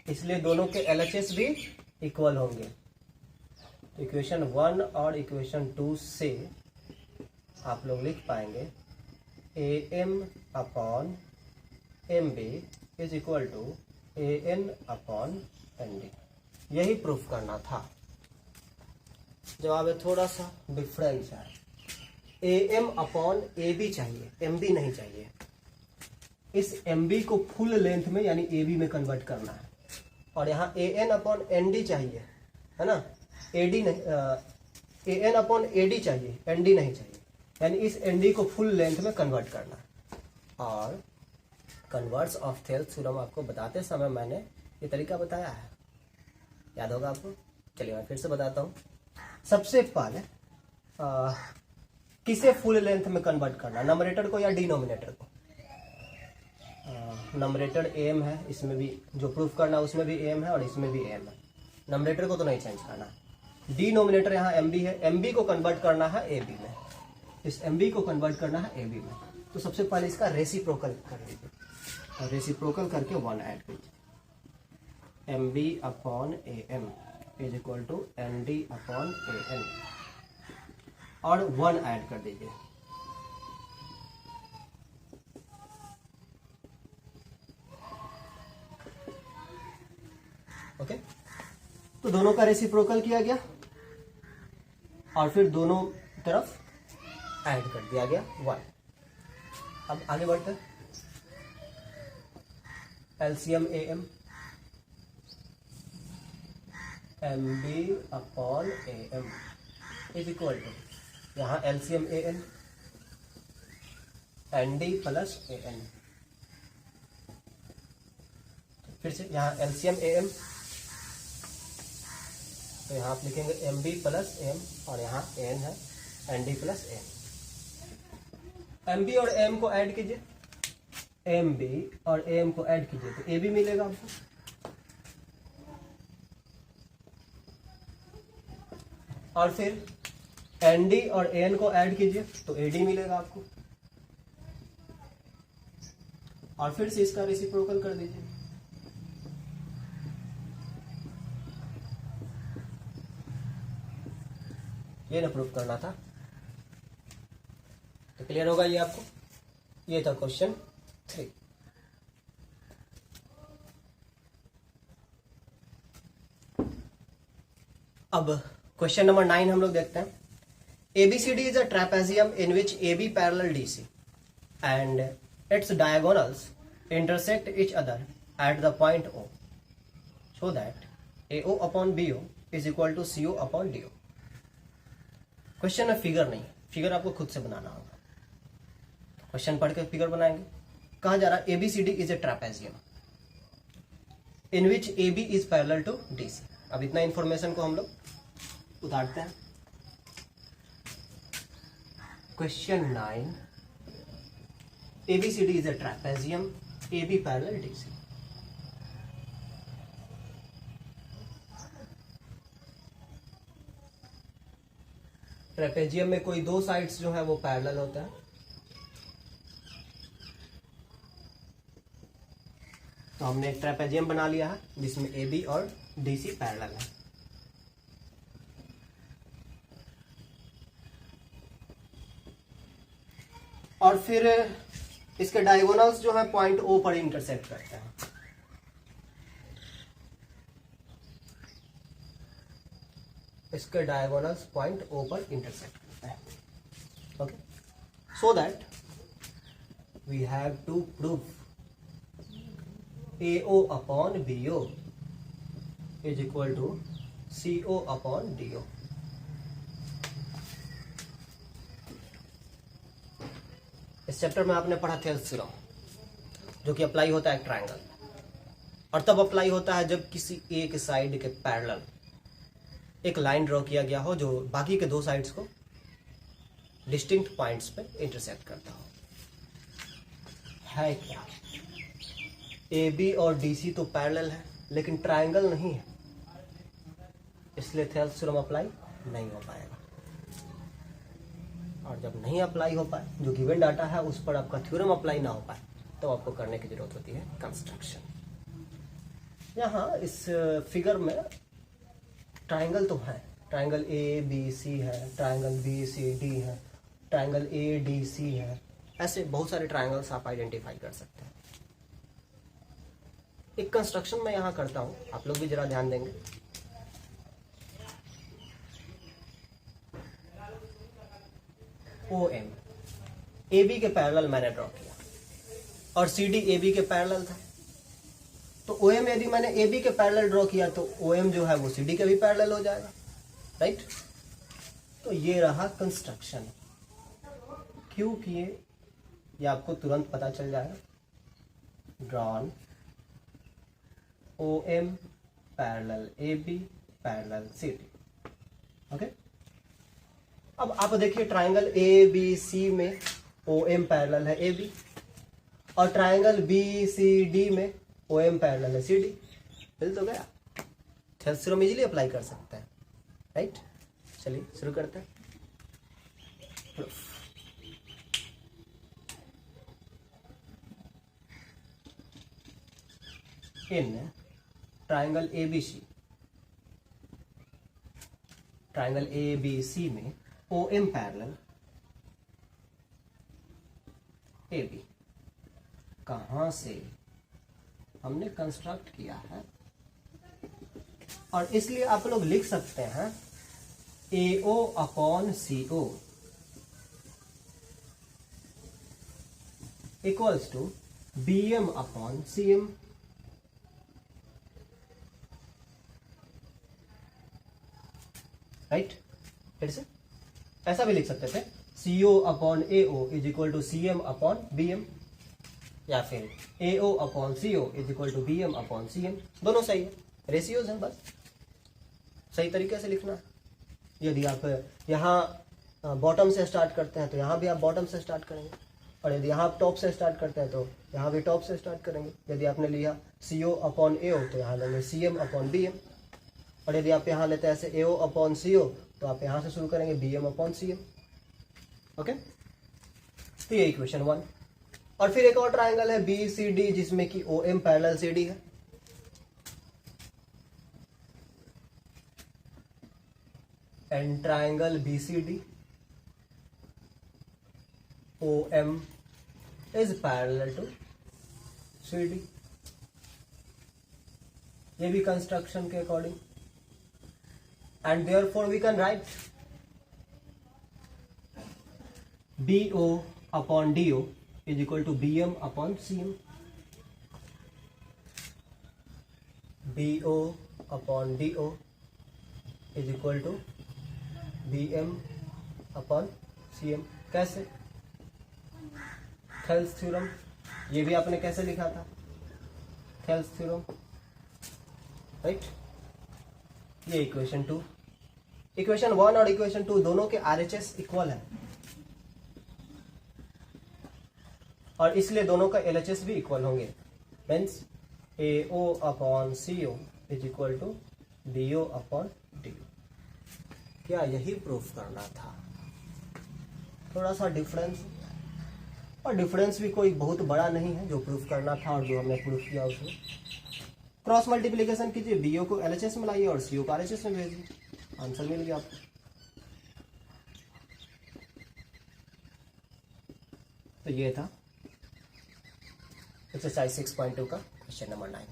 इसलिए दोनों के LHS भी इक्वल होंगे। इक्वेशन 1 और इक्वेशन 2 से आप लोग लिख पाएंगे AM upon MB is equal to AN upon ND। यही प्रूफ करना था। जवाब है थोड़ा सा डिफरेंस है। AM अपॉन AB चाहिए, MB नहीं चाहिए। इस MB को फुल लेंथ में यानी AB में कन्वर्ट करना है, और यहाँ AN अपॉन ND चाहिए, है ना। AD नहीं, AN अपॉन AD चाहिए, ND नहीं चाहिए। यानी इस ND को फुल लेंथ में कन्वर्ट करना है। और कन्वर्ट्स ऑफ थेल्स थ्योरम आपको बताते समय मैंने ये तरीका बताया है, याद होगा आपको। चलिए मैं फिर से बताता हूँ। सबसे पहले किसे फुल लेंथ में कन्वर्ट करना, नंबरेटर को या डिनोमिनेटर को? नंबरेटर AM है, इसमें भी जो प्रूफ करना उसमें भी AM है और इसमें भी AM है। नंबरेटर को तो नहीं चेंज करना। डिनोमिनेटर यहाँ MB है, MB को कन्वर्ट करना है AB में, इस MB को कन्वर्ट करना है AB में। तो सबसे पहले इसका रेसिप्रोकल कर लीजिए, और रेसिप्रोकल करके 1 ऐड कीजिए। MB upon AM is equal to ND upon AN, और 1 ऐड कर दीजिए। ओके, तो दोनों का रेसिप्रोकल किया गया और फिर दोनों तरफ ऐड कर दिया गया 1। अब आगे बढ़ते हैं। LCM AM MB upon AM is equal to, यहाँ LCM AN ND plus AN। फिर से यहाँ LCM AM, तो यहाँ आप लिखेंगे MB प्लस M, और यहाँ AN है ND प्लस AM। MB और AM को ऐड कीजिए, MB और AM को ऐड कीजिए तो AB मिलेगा आपको। और फिर ND और AN को ऐड कीजिए तो AD मिलेगा आपको, और फिर से इसका रेसिप्रोकल कर दीजिए। ये ना प्रूफ करना था। तो क्लियर होगा ये आपको। ये था क्वेश्चन 3। अब क्वेश्चन नंबर 9 हम लोग देखते हैं। ABCD is a trapezium in which AB parallel DC and its diagonals intersect each other at the point O, so that AO upon BO is equal to CO upon DO। Question में figure नहीं है, figure आपको खुद से बनाना होगा। Question पढ़ के figure बनाएंगे। कहा जा रहा है ABCD is a trapezium in which AB is parallel to DC। अब इतना इंफॉर्मेशन को हम लोग उतारते हैं। Question 9, ABCD is a trapezium, AB parallel DC। Trapezium में कोई दो साइड्स जो है वो पैरेलल होता है। तो हमने एक ट्रेपेजियम बना लिया है जिसमें AB और DC पैरेलल है। और फिर इसके डायगोनल्स जो है पॉइंट O पर इंटरसेक्ट करते हैं। इसके डायगोनल्स पॉइंट O पर इंटरसेक्ट करते हैं। Okay, so that we have to prove AO upon BO is equal to CO upon DO। इस चैप्टर में आपने पढ़ा थेल्स थ्योरम, जो कि अप्लाई होता है ट्रायंगल, और तब अप्लाई होता है जब किसी एक साइड के पैरेलल एक लाइन ड्रॉ किया गया हो जो बाकी के दो साइड्स को डिस्टिंक्ट पॉइंट्स पे इंटरसेक्ट करता हो। है क्या? AB और DC तो पैरेलल है लेकिन ट्रायंगल नहीं है, इसलिए थेल्स थ्योरम अप्लाई नहीं हो पाएगा। और जब नहीं अप्लाई हो पाए, जो गिवन डाटा है उस पर आपका थ्योरम अप्लाई ना हो पाए, तो आपको करने की जरूरत होती है कंस्ट्रक्शन। यहाँ इस फिगर में ट्रायंगल तो है, ट्रायंगल ABC है, ट्रायंगल BCD है, ट्रायंगल ADC है, ऐसे बहुत सारे ट्रायंगल्स आप आइडेंटिफाई कर सकते हैं। एक कंस्ट्रक्शन मैं यहाँ करता हूँ, आप लोग भी जरा ध्यान देंगे। OM AB के पैरेलल मैंने ड्रॉ किया और CD AB के पैरेलल था। तो OM यदि मैंने AB के पैरेलल ड्रॉ किया तो OM जो है वो CD के भी पैरेलल हो जाएगा, राइट। तो ये रहा कंस्ट्रक्शन। क्यों किए ये आपको तुरंत पता चल जाएगा। Drawn OM parallel AB parallel CD। Okay, अब आप देखिए ट्रायंगल ABC में OM पैरेलल है AB और ट्रायंगल BCD में OM पैरेलल है CD। मिल तो गया। थेल्स थ्योरम इजीली अप्लाई कर सकते हैं, राइट। चलिए शुरू करते हैं। इन ट्रायंगल ABC में OM पैरेलल AB कहां से हमने कंस्ट्रक्ट किया है, और इसलिए आप लोग लिख सकते हैं AO upon CO equals to BM upon CM। Right, फिर से ऐसा भी लिख सकते थे CO upon AO is equal to CM upon BM, या फिर AO upon CO is equal to BM upon CM। दोनों सही है, रेशियोज हैं, बस सही तरीके से लिखना है। यदि आप यहाँ बॉटम से स्टार्ट करते हैं तो यहाँ भी आप बॉटम से स्टार्ट करेंगे, और यदि यहाँ आप टॉप से स्टार्ट करते हैं तो यहाँ भी टॉप से स्टार्ट करेंगे। यदि आपने लिया CO अपॉन AO तो यहाँ लेंगे CM अपॉन BM, और यदि आप यहाँ लेते हैं ऐसे AO अपॉन CO तो आप यहाँ से शुरू करेंगे BM अपॉन CM। ओके, तो ये इक्वेशन 1। और फिर एक और ट्रायंगल है BCD जिसमें कि OM पैरेलल CD है। And triangle BCD OM is parallel to CD. ये भी कंस्ट्रक्शन के according, and therefore we can write BO upon DO is equal to BM upon CM. BO upon DO is equal to BM upon CM. कैसे? Thales theorem. ये भी आपने कैसे लिखा था? Thales theorem, right. ये इक्वेशन 2, इक्वेशन 1 और equation 2 दोनों के RHS इक्वल है, और इसलिए दोनों का LHS भी इक्वल होंगे. Means AO upon CO is equal to BO upon DO. क्या यही प्रूफ करना था? थोड़ा सा डिफरेंस, और डिफरेंस भी कोई बहुत बड़ा नहीं है जो प्रूफ करना था और जो हमने प्रूफ किया उसमें. क्रॉस मल्टीप्लिकेशन कीजिए, BO को LHS में लाइए और CO को RHS में भेजिए, आंसर मिल गया आपको. तो ये था एक्सरसाइज 6.2 का क्वेश्चन नंबर 9.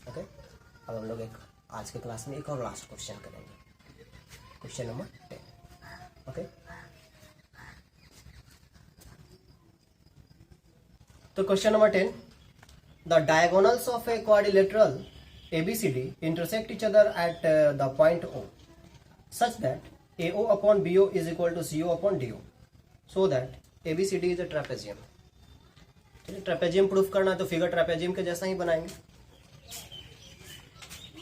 ओके, अब हम लोग आज के क्लास में एक और लास्ट क्वेश्चन करेंगे, क्वेश्चन नंबर 10. ओके, तो question number 10, the diagonals of a quadrilateral ABCD intersect each other at the point O such that AO upon BO is equal to CO upon DO, so that ABCD is a trapezium. चलिए, trapezium proof करना है तो figure trapezium के जैसा ही बनाएंगे.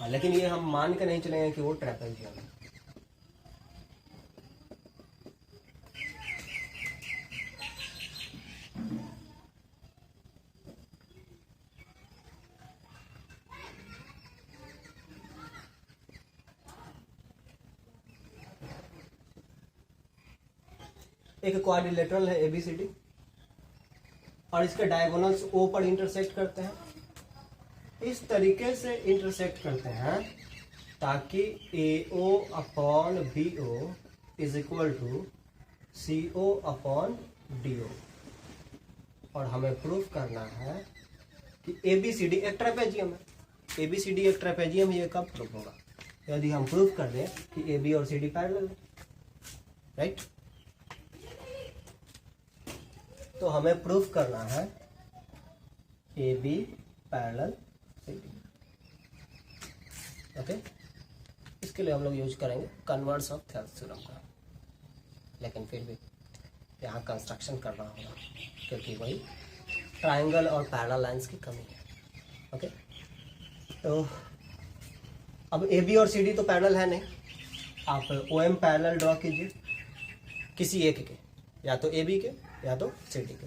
हाँ, लेकिन ये हम मान के नहीं चलेंगे कि वो ट्रेपेजियम है. एक क्वाड्रिलेटरल है ABCD और इसके डायगोनल्स O पर इंटरसेक्ट करते हैं. इस तरीके से इंटरसेक्ट करते हैं ताकि AO upon BO is equal to CO upon DO. और हमें प्रूफ करना है कि ABCD एक ट्रेपेजियम है. ABCD एक ट्रेपेजियम, ये कब प्रूफ होगा? यदि हम प्रूफ कर दें कि AB और CD पैरेलल है, राइट. तो हमें प्रूफ करना है AB पैरेलल CD. ओके, इसके लिए हम लोग यूज करेंगे कन्वर्स ऑफ थेल्स थ्योरम का, लेकिन फिर भी यहाँ कंस्ट्रक्शन करना होगा क्योंकि वही ट्रायंगल और पैरेलल लाइंस की कमी है. ओके, तो अब AB और CD तो पैरेलल है नहीं, आप OM पैरेलल ड्रॉ कीजिए किसी एक के, या तो AB के या तो CD के.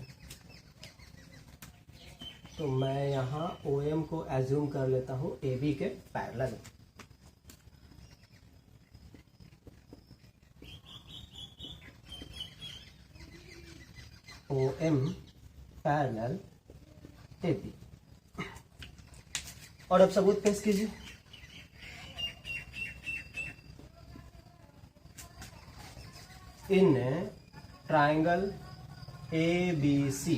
तो मैं यहाँ OM को एज्यूम कर लेता हूँ AB के पैरेलल. OM parallel AB. और अब सबूत पेश कीजिए. इन triangle ABC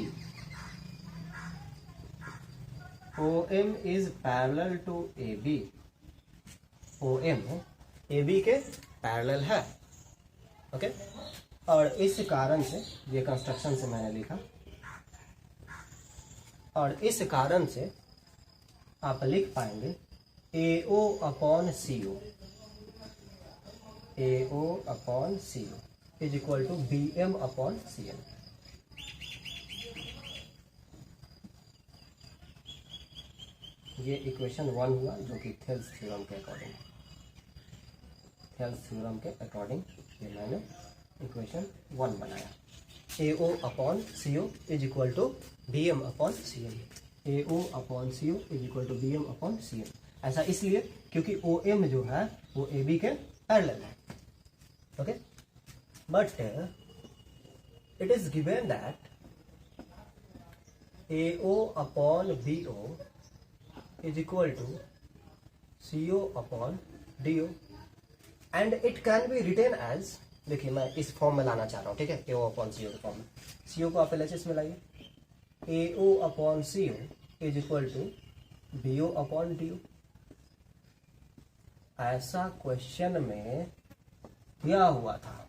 OM is parallel to AB. OM AB के पैरेलल है. ओके, और इस कारण से, ये कंस्ट्रक्शन से मैंने लिखा, और इस कारण से आप लिख पाएंगे AO upon CO, AO upon CO is equal to BM upon CM. ये इक्वेशन 1 हुआ जो कि थेल्स थ्योरम के अकॉर्डिंग, थेल्स थ्योरम के अकॉर्डिंग ये मैंने इक्वेशन 1 बनाया. AO upon CO is equal to BM upon CM. AO upon CO is equal to BM upon CM. ऐसा इसलिए क्योंकि OM जो है वो AB के पैरेलल है. Okay, but it is given that AO upon BO is equal to CO upon DO, and it can be written as देखिए मैं इस फॉर्म में लाना चाह रहा हूँ, ठीक है, AO अपॉन CO के फॉर्म में। CO को आप LHS में लाइए, AO upon CO is equal to BO upon DO। ऐसा क्वेश्चन में दिया हुआ था,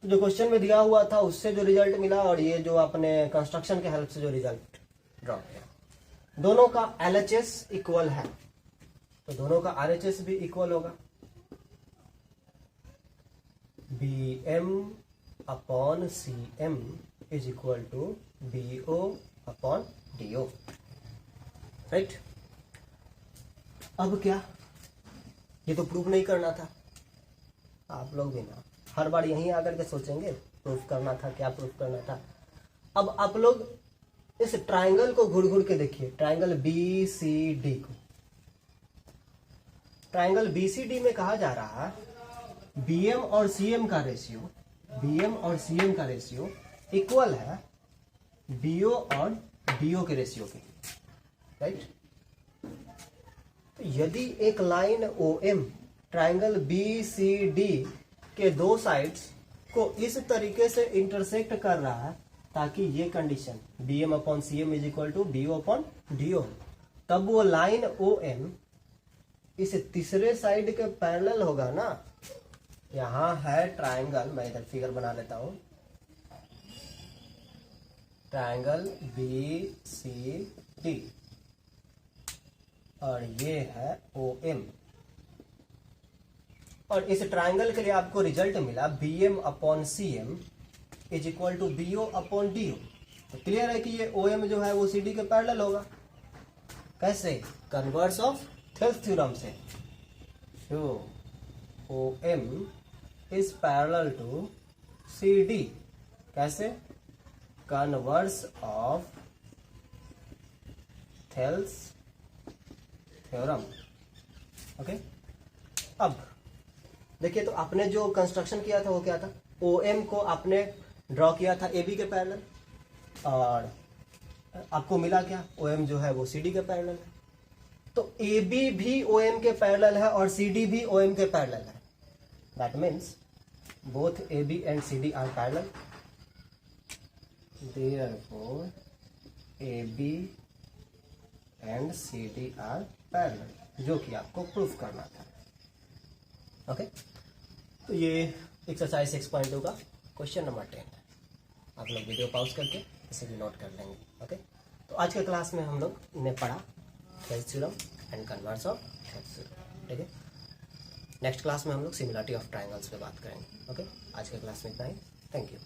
जो क्वेश्चन में दिया हुआ था उससे जो रिजल्ट मिला और ये जो अपने कंस्ट्रक्शन के हेल्प से जो रिजल्ट ड्रॉ किया, दोनों का LHS इक्वल है, तो दोनों का RHS भी इक्वल होगा। BM upon CM is equal to BO upon DO, right. अब क्या, ये तो प्रूफ नहीं करना था। आप लोग भी ना हर बार यहीं आकर के सोचेंगे प्रूफ करना था, क्या प्रूफ करना था। अब आप लोग इस ट्रायंगल को घुर घुर के देखिए, ट्रायंगल BCD को। ट्रायंगल BCD में कहा जा रहा है BM और CM का रेशियो, BM और CM का रेशियो इक्वल है BO और DO के रेशियो के, राइट। तो यदि एक लाइन OM ट्रायंगल BCD के दो साइड्स को इस तरीके से इंटरसेक्ट कर रहा है ताकि ये condition BM upon CM is equal to BO upon DO, तब वो लाइन OM इस तीसरे साइड के पैरेलल होगा ना। यहां है ट्रायंगल, मैं इधर फिगर बना लेता हूं, ट्रायंगल BCD और ये है OM, और इस ट्रायंगल के लिए आपको रिजल्ट मिला BM upon CM is equal to BO upon DO। तो क्लियर है कि ये OM जो है वो CD के पैरेलल होगा। कैसे? कन्वर्स ऑफ थेल्स थ्योरम से। तो OM is parallel to CD, कैसे? Converse of Thales theorem, okay. अब देखिए, तो आपने जो कंस्ट्रक्शन किया था वो क्या था, OM को आपने ड्रॉ किया था AB के पैरेलल, और आपको मिला क्या, OM जो है वो CD के पैरेलल है। तो AB भी OM के पैरेलल है और CD भी OM के पैरेलल है। That means both AB and CD are parallel, therefore AB and CD are parallel, जो कि आपको प्रूफ करना था, ओके। तो ये एक्सरसाइज 6.2 का क्वेश्चन नंबर 10 है। आप लोग वीडियो पॉज करके इसे भी नोट कर लेंगे, ओके। तो आज के क्लास में हम लोग ने पढ़ा Thales theorem and converse of Thales theorem, ठीक है। नेक्स्ट क्लास में हम लोग सिमिलरिटी ऑफ ट्रायंगल्स पे बात करेंगे, ओके। आज के क्लास में इतना ही, थैंक यू।